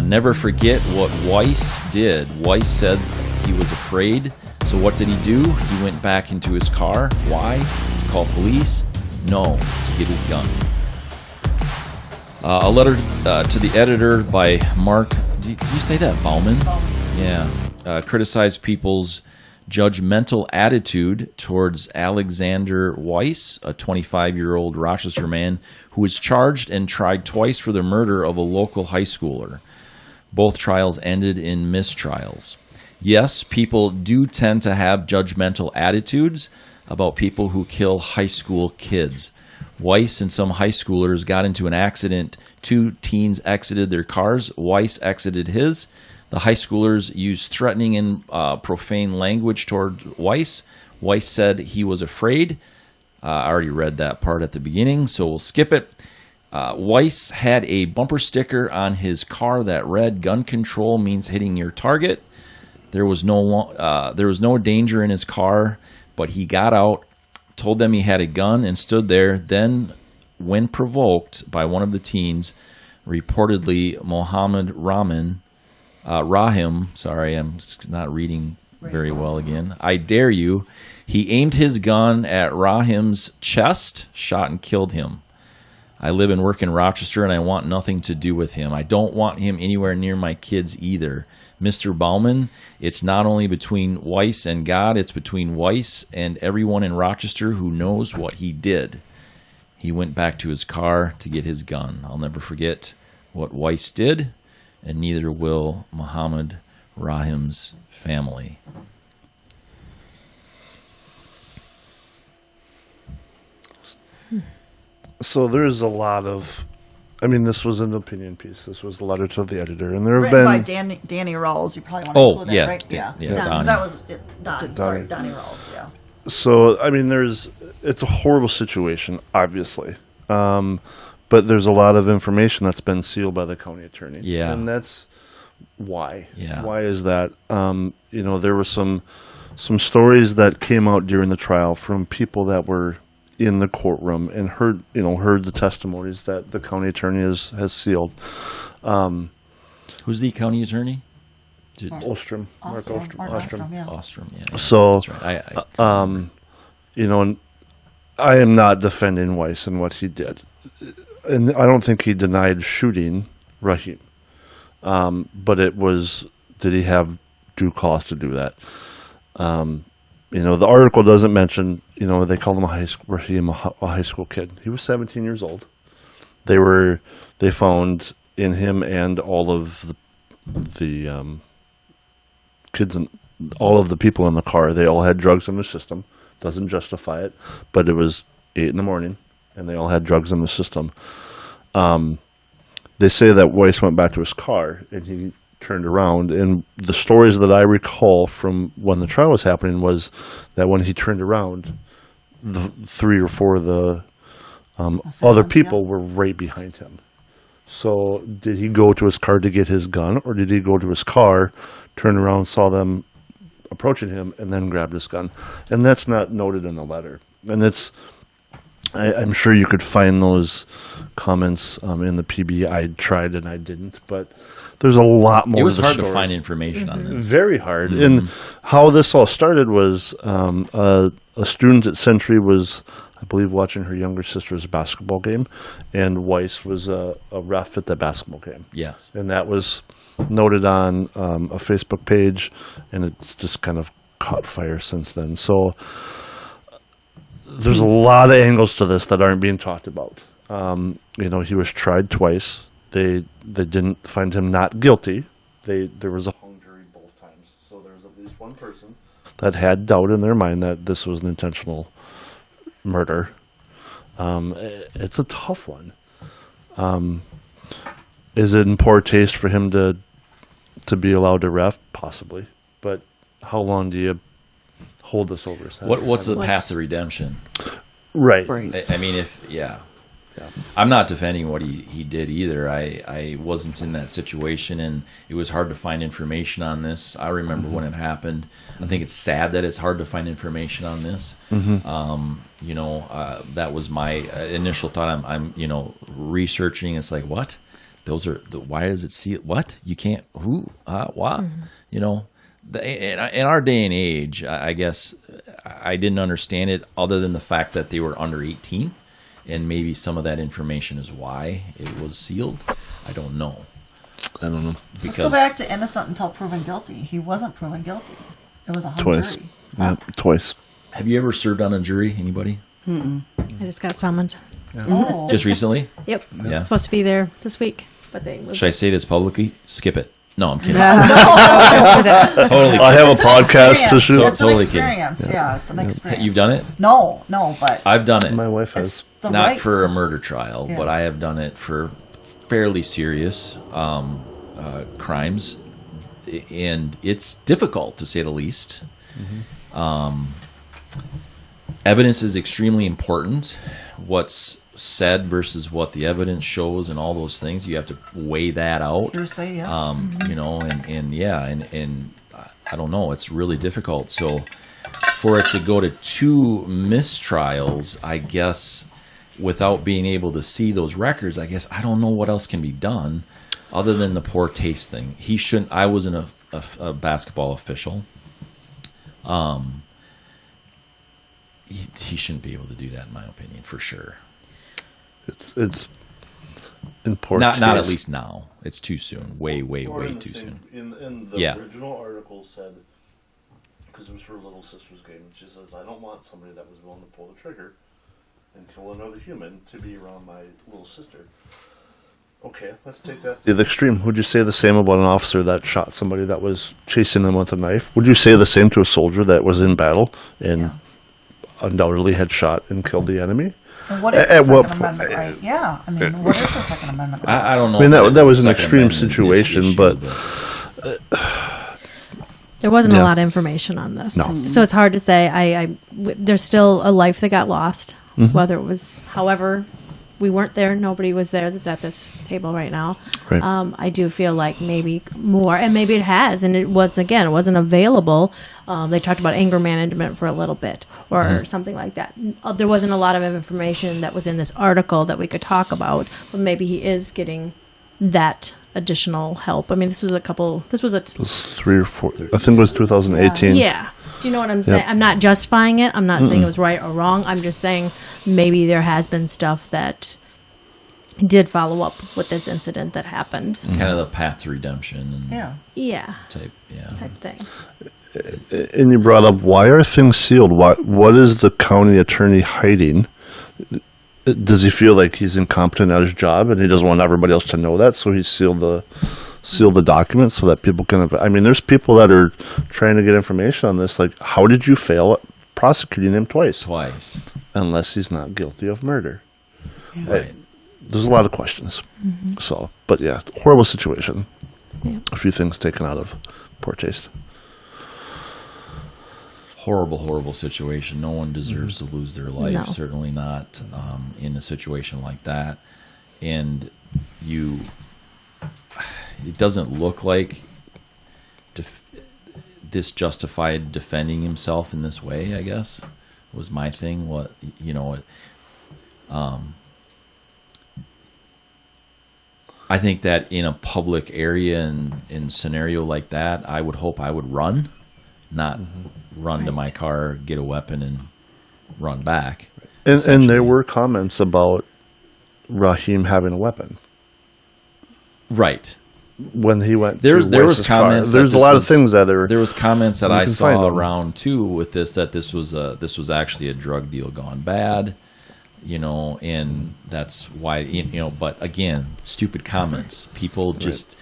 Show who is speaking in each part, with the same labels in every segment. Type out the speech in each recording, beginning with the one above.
Speaker 1: Never forget what Weiss did. Weiss said he was afraid. So what did he do? He went back into his car. Why? To call police? No, to get his gun. A letter to the editor by Mark. Did you say that? Bauman? Yeah. Criticized people's judgmental attitude towards Alexander Weiss, a 25-year-old Rochester man who was charged and tried twice for the murder of a local high schooler. Both trials ended in mistrials. Yes, people do tend to have judgmental attitudes about people who kill high school kids. Weiss and some high schoolers got into an accident. 2 teens exited their cars. Weiss exited his. The high schoolers used threatening and profane language toward Weiss. Weiss said he was afraid. I already read that part at the beginning, so we'll skip it. Weiss had a bumper sticker on his car that read, "Gun control means hitting your target." There was no danger in his car, but he got out, told them he had a gun, and stood there. Then, when provoked by one of the teens, reportedly Mohammed Rahim, sorry, I'm not reading very well again. "I dare you." He aimed his gun at Rahim's chest, shot and killed him. "I live and work in Rochester, and I want nothing to do with him. I don't want him anywhere near my kids either. Mr. Bauman, it's not only between Weiss and God, it's between Weiss and everyone in Rochester who knows what he did." He went back to his car to get his gun. I'll never forget what Weiss did, and neither will Muhammad Rahim's family.
Speaker 2: So there's a lot of, I mean, this was an opinion piece. This was a letter to the editor, and there have
Speaker 3: Written
Speaker 2: been
Speaker 3: by Danny Rawls. You probably want to include that, right?
Speaker 1: Yeah,
Speaker 3: Don, 'cause that was Don. Sorry,
Speaker 2: Donnie.
Speaker 3: Donnie Rawls. Yeah.
Speaker 2: So, I mean, it's a horrible situation, obviously. But there's a lot of information that's been sealed by the county attorney.
Speaker 1: Yeah.
Speaker 2: And that's why.
Speaker 1: Yeah.
Speaker 2: Why is that? There were some stories that came out during the trial from people that were in the courtroom and heard the testimonies that the county attorney has sealed.
Speaker 1: Who's the county attorney?
Speaker 2: Ostrom. Mark Ostrom.
Speaker 3: Yeah.
Speaker 1: Ostrom, yeah.
Speaker 2: So,
Speaker 1: That's right.
Speaker 2: I am not defending Weiss and what he did. And I don't think he denied shooting Rahim. But did he have due cause to do that? The article doesn't mention, they called him a high school kid. He was 17 years old. They found in him and all of the kids and all of the people in the car, they all had drugs in their system. Doesn't justify it, but it was 8 a.m. and they all had drugs in the system. They say that Weiss went back to his car and he turned around, and the stories that I recall from when the trial was happening was that when he turned around, the 3 or 4 of the other people were right behind him. So did he go to his car to get his gun, or did he go to his car, turn around, saw them approaching him, and then grabbed his gun? And that's not noted in the letter. And I'm sure you could find those comments in the PB. I tried and I didn't, but there's a lot more.
Speaker 1: It was
Speaker 2: to the
Speaker 1: hard
Speaker 2: story.
Speaker 1: to find information on this.
Speaker 2: Very hard. And how this all started was a student at Century was, I believe, watching her younger sister's basketball game, and Weiss was a ref at the basketball game.
Speaker 1: Yes.
Speaker 2: And that was noted on a Facebook page, and it's just kind of caught fire since then. So there's a lot of angles to this that aren't being talked about. He was tried twice. They didn't find him not guilty. There was a hung jury both times. So there was at least one person that had doubt in their mind that this was an intentional murder. It's a tough one. Is it in poor taste for him to be allowed to ref? Possibly. But how long do you hold this over his head?
Speaker 1: What's the path to redemption?
Speaker 2: Right.
Speaker 1: I mean, I'm not defending what he did either. I wasn't in that situation, and it was hard to find information on this. I remember when it happened. I think it's sad that it's hard to find information on this. That was my initial thought. I'm researching. It's like, what? those are why does it see it? What you can't who what you know. In our day and age, I guess I didn't understand it other than the fact that they were under 18, and maybe some of that information is why it was sealed. I don't know.
Speaker 3: Let's go back to innocent until proven guilty. He wasn't proven guilty. It was a hung
Speaker 2: Twice.
Speaker 3: jury.
Speaker 2: Yeah, twice.
Speaker 1: Have you ever served on a jury? Anybody?
Speaker 4: I just got summoned.
Speaker 3: Oh.
Speaker 1: Just recently?
Speaker 4: Yep.
Speaker 1: Yeah.
Speaker 4: Supposed to be there this week, but they moved
Speaker 1: Should I
Speaker 4: it.
Speaker 1: say this publicly? Skip it. No, I'm kidding.
Speaker 4: Yeah.
Speaker 1: Totally.
Speaker 2: I have a
Speaker 3: It's an
Speaker 2: podcast to
Speaker 3: experience.
Speaker 2: shoot.
Speaker 3: It's
Speaker 1: Totally
Speaker 3: an
Speaker 1: kidding.
Speaker 3: experience. Yeah, it's an experience.
Speaker 1: You've done it?
Speaker 3: No, but
Speaker 1: I've done it.
Speaker 2: My wife has.
Speaker 3: it's the
Speaker 1: Not
Speaker 3: right.
Speaker 1: for a murder trial,
Speaker 3: Yeah.
Speaker 1: but I have done it for fairly serious crimes, and it's difficult to say the least. Evidence is extremely important. What's said versus what the evidence shows, and all those things, you have to weigh that out.
Speaker 3: Hearsay, yeah.
Speaker 1: You know, and I don't know, it's really difficult. So for it to go to 2 mistrials, I guess, without being able to see those records, I guess I don't know what else can be done other than the poor taste thing. He shouldn't. I wasn't a basketball official. He shouldn't be able to do that, in my opinion, for sure.
Speaker 2: It's important.
Speaker 1: Not at least now. It's too soon. Way too soon.
Speaker 2: In the
Speaker 1: Yeah.
Speaker 2: original article said, because it was for little sister's game, she says, I don't want somebody that was willing to pull the trigger and kill another human to be around my little sister. Okay, let's take that to the extreme. Would you say the same about an officer that shot somebody that was chasing them with a knife? Would you say the same to a soldier that was in battle and undoubtedly had shot and killed the enemy?
Speaker 3: And what is
Speaker 2: At
Speaker 3: the
Speaker 2: what
Speaker 3: Second
Speaker 2: po-
Speaker 3: Amendment right? Yeah, I mean, what is the Second Amendment right?
Speaker 1: I don't know.
Speaker 2: I mean,
Speaker 1: if
Speaker 2: that
Speaker 1: it's
Speaker 2: was
Speaker 1: a
Speaker 2: an
Speaker 1: Second
Speaker 2: extreme
Speaker 1: Amendment
Speaker 2: situation,
Speaker 1: issue,
Speaker 2: but
Speaker 4: There wasn't
Speaker 2: Yeah.
Speaker 4: a lot of information on this.
Speaker 2: No.
Speaker 4: So it's hard to say. There's still a life that got lost, whether it was, however, we weren't there. Nobody was there that's at this table right now.
Speaker 2: Right.
Speaker 4: I do feel like maybe more, and maybe it has, and it wasn't available. They talked about anger management for a little bit or something like that. There wasn't a lot of information that was in this article that we could talk about, but maybe he is getting that additional help. I mean, this was a
Speaker 2: it was 3 or 4. I think it was 2018.
Speaker 4: yeah. Do you know what I'm saying?
Speaker 2: Yep.
Speaker 4: I'm not justifying it. I'm not saying it was right or wrong. I'm just saying maybe there has been stuff that did follow up with this incident that happened.
Speaker 1: kind of the path to redemption and
Speaker 3: Yeah.
Speaker 1: type
Speaker 4: Type thing.
Speaker 2: And you brought up, why are things sealed? What is the county attorney hiding? Does he feel like he's incompetent at his job and he doesn't want everybody else to know that, so he sealed the documents so that people can... I mean, there's people that are trying to get information on this, like, how did you fail at prosecuting him twice? Unless he's not guilty of murder.
Speaker 1: Right.
Speaker 2: There's a lot of questions. So, but yeah, horrible situation.
Speaker 4: Yeah.
Speaker 2: A few things taken out of poor taste.
Speaker 1: Horrible situation. No one deserves to lose their life.
Speaker 4: No.
Speaker 1: Certainly not in a situation like that. And it doesn't look like this justified defending himself in this way, I guess, was my thing. I think that in a public area and in scenario like that, I would hope I would run, not run to my car, get a weapon, and run back.
Speaker 2: And there were comments about Raheem having a weapon
Speaker 1: Right.
Speaker 2: when he went.
Speaker 1: There
Speaker 2: to
Speaker 1: was
Speaker 2: Weiss's car.
Speaker 1: comments. that
Speaker 2: There's a
Speaker 1: this
Speaker 2: lot
Speaker 1: was-
Speaker 2: of things that are.
Speaker 1: There was comments that
Speaker 2: you
Speaker 1: I
Speaker 2: can find
Speaker 1: saw
Speaker 2: them.
Speaker 1: around too with that this was actually a drug deal gone bad, and that's why But again, stupid comments. People just.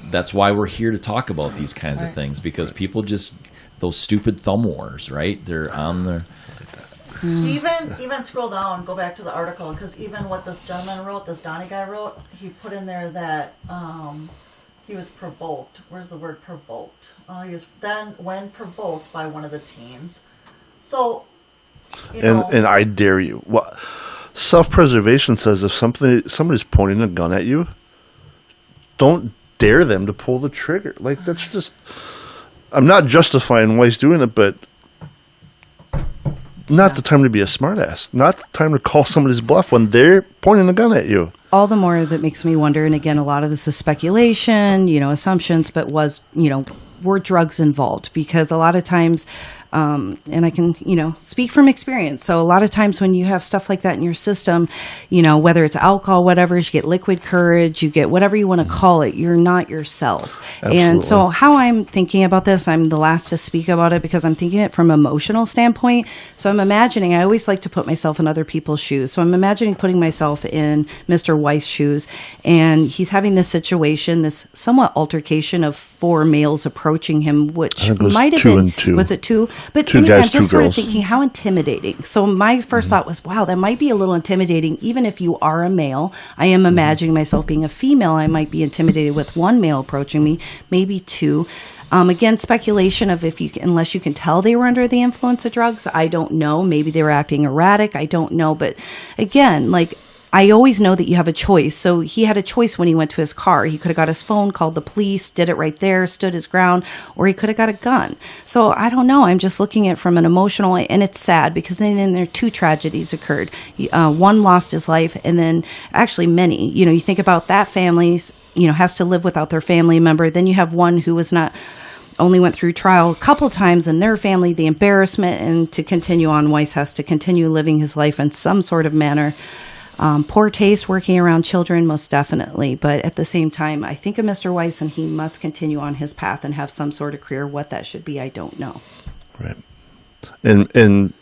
Speaker 1: That's why we're here to talk about these kinds of things, because people just those stupid thumb wars, right? They're on there.
Speaker 3: Even scroll down, go back to the article, because even what this gentleman wrote, this Donnie guy wrote, he put in there that he was provoked. Where's the word provoked? He was then when provoked by one of the teens. So,
Speaker 2: And I dare you. What self-preservation says if somebody's pointing a gun at you, don't dare them to pull the trigger. Like, that's just. I'm not justifying why he's doing it, but not the time to be a smartass. Not the time to call somebody's bluff when they're pointing a gun at you.
Speaker 5: All the more that makes me wonder, and again, a lot of this is speculation, assumptions, but were drugs involved? Because a lot of times, and I can, speak from experience. So a lot of times when you have stuff like that in your system, whether it's alcohol, whatever, you get liquid courage, you get whatever you want to call it, you're not yourself.
Speaker 2: Absolutely.
Speaker 5: And so how I'm thinking about this, I'm the last to speak about it because I'm thinking it from an emotional standpoint. So I'm imagining, I always like to put myself in other people's shoes. So I'm imagining putting myself in Mr. Weiss' shoes, and he's having this situation, this somewhat altercation of 4 males approaching him, which might have been, was it 2? But
Speaker 2: 2
Speaker 5: anyway,
Speaker 2: guys,
Speaker 5: I'm just
Speaker 2: 2
Speaker 5: sort of
Speaker 2: girls.
Speaker 5: thinking how intimidating. So my first thought was, wow, that might be a little intimidating, even if you are a male. I am imagining myself being a female. I might be intimidated with 1 male approaching me, maybe 2. Again, speculation of unless you can tell they were under the influence of drugs. I don't know. Maybe they were acting erratic. I don't know. But again, I always know that you have a choice. So he had a choice when he went to his car. He could have got his phone, called the police, did it right there, stood his ground, or he could have got a gun. So I don't know. I'm just looking at it from an emotional, and it's sad because then there 2 tragedies occurred. One lost his life, and then actually many. You think about that family, has to live without their family member. Then you have one who was not only went through trial a couple times in their family, the embarrassment, and to continue on, Weiss has to continue living his life in some sort of manner. Poor taste working around children, most definitely. But at the same time, I think of Mr. Weiss, and he must continue on his path and have some sort of career. What that should be, I don't know.
Speaker 2: Right. And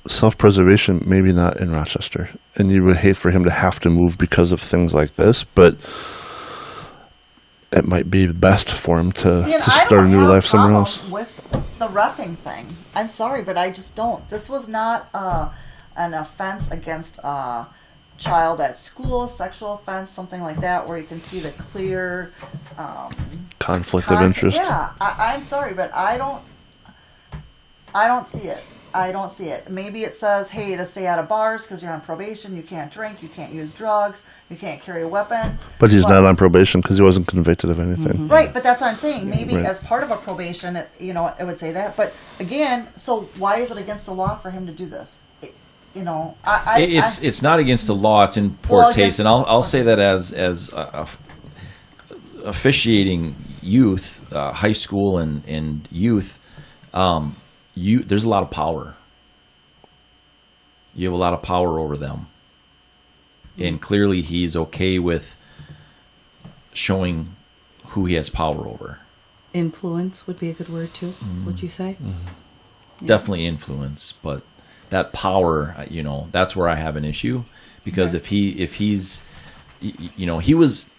Speaker 2: self-preservation, maybe not in Rochester. And you would hate for him to have to move because of things like this, but it might be best for him to start a new life somewhere else.
Speaker 3: With the roughing thing, I'm sorry, but I just don't. This was not an offense against a child at school, sexual offense, something like that, where you can see the clear
Speaker 2: Conflict of interest.
Speaker 3: Yeah, I'm sorry, but I don't see it. I don't see it. Maybe it says, hey, to stay out of bars because you're on probation, you can't drink, you can't use drugs, you can't carry a weapon.
Speaker 2: But he's not on probation because he wasn't convicted of anything.
Speaker 3: Mm-hmm. Right, but that's what I'm saying. Maybe
Speaker 2: Right.
Speaker 3: as part of a probation, it would say that. But again, so why is it against the law for him to do this?
Speaker 1: It's not against the law. It's in poor taste, and I'll say that as officiating youth, high school and youth. There's a lot of power. You have a lot of power over them, and clearly he's okay with showing who he has power over.
Speaker 5: Influence would be a good word too. Would you say?
Speaker 1: Definitely influence, but that power, that's where I have an issue, because if he's, he was,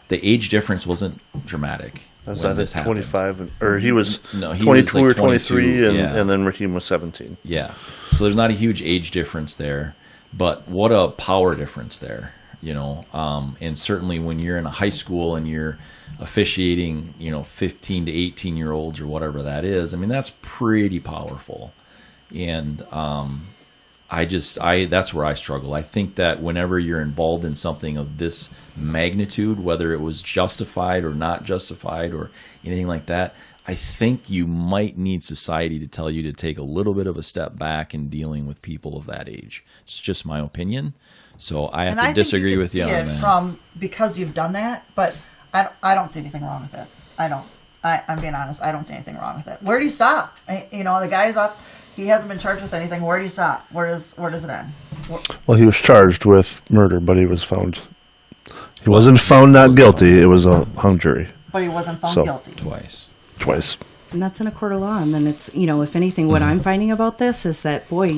Speaker 1: the age difference wasn't dramatic.
Speaker 2: That's
Speaker 1: when
Speaker 2: I
Speaker 1: this
Speaker 2: think
Speaker 1: happened.
Speaker 2: 25, or he was
Speaker 1: No, he
Speaker 2: 22
Speaker 1: was
Speaker 2: or 23,
Speaker 1: 22, yeah.
Speaker 2: and then Raheem was 17.
Speaker 1: Yeah. So there's not a huge age difference there, but what a power difference there, and certainly when you're in a high school and you're officiating, 15 to 18 year olds or whatever that is, that's pretty powerful. And that's where I struggle. I think that whenever you're involved in something of this magnitude, whether it was justified or not justified or anything like that, I think you might need society to tell you to take a little bit of a step back in dealing with people of that age. It's just my opinion. So I have to disagree with you on that.
Speaker 3: Because you've done that, but I don't see anything wrong with it. I don't. I'm being honest. I don't see anything wrong with it. Where do you stop? The guy's up. He hasn't been charged with anything. Where do you stop? Where does it end?
Speaker 2: Well, he was charged with murder, but he was found. He wasn't found not guilty. It was a hung jury.
Speaker 3: But he wasn't found
Speaker 2: So-
Speaker 3: guilty.
Speaker 2: Twice.
Speaker 5: And that's in a court of law. And then it's, if anything, what I'm finding about this is that, boy,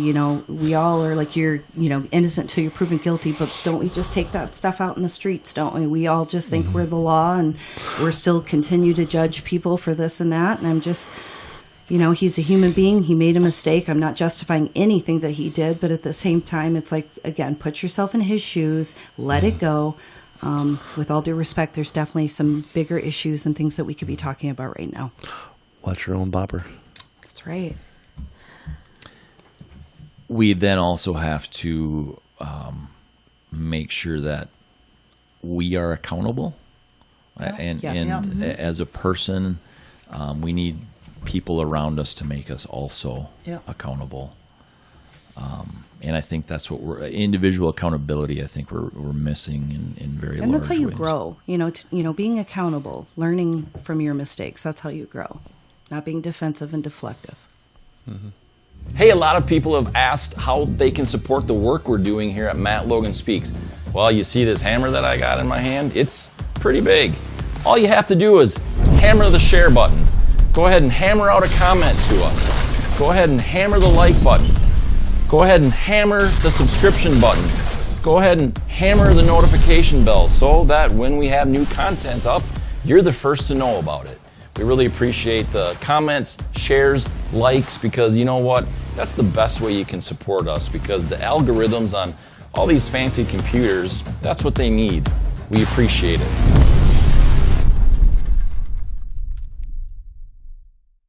Speaker 5: we all are like, you're, innocent till you're proven guilty, but don't we just take that stuff out in the streets, don't we? We all just think we're the law, and we're still continue to judge people for this and that. And I'm just, he's a human being. He made a mistake. I'm not justifying anything that he did, but at the same time, it's like, again, put yourself in his shoes, let it go. With all due respect, there's definitely some bigger issues and things that we could be talking about right now.
Speaker 2: Watch your own bopper.
Speaker 5: That's right.
Speaker 1: We then also have to make sure that we are accountable, and as a person, we need people around us to make us also accountable. And I think that's what individual accountability. I think we're missing in very large ways.
Speaker 5: And that's how you grow. Being accountable, learning from your mistakes. That's how you grow. Not being defensive and deflective.
Speaker 1: Mm-hmm.
Speaker 6: Hey, a lot of people have asked how they can support the work we're doing here at Matt Logan Speaks. Well, you see this hammer that I got in my hand? It's pretty big. All you have to do is hammer the share button. Go ahead and hammer out a comment to us. Go ahead and hammer the like button. Go ahead and hammer the subscription button. Go ahead and hammer the notification bell so that when we have new content up, you're the first to know about it. We really appreciate the comments, shares, likes, because you know what? That's the best way you can support us, because the algorithms on all these fancy computers, that's what they need. We appreciate it.